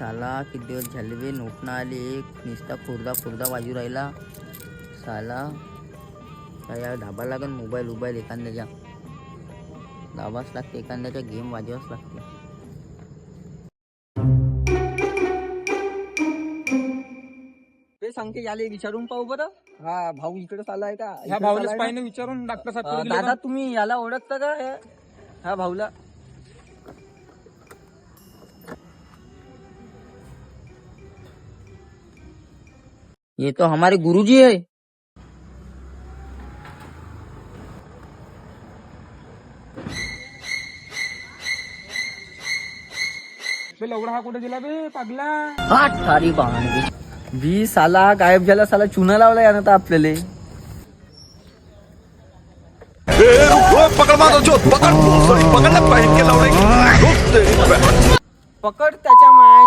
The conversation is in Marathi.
साला किती दिवस झाले बे नोट ना आले. एक निस्ता खुर्दा वाजू राहिला साला. काय यार धाबा लागन मोबाईल एखाद्याच्या धाबाच लागते, एखाद्याच्या गेम वाजवाच लागते. ते सांगते याले विचारून पाहू बरं. हा भाऊ इकडे चाललाय का? ह्या भाऊलाच पाहिजे विचारून डॉक्टर साहेब दादा तुम्ही याला ओळखता का? हा भाऊला ये तो हमारे गुरुजी है. लवडा हा कुठे गेला बे पागला. हा ठारी बाण बी साला गायब झाला. साला चुना लावला यानं तर आपल्याला. पकड त्याच्या माय.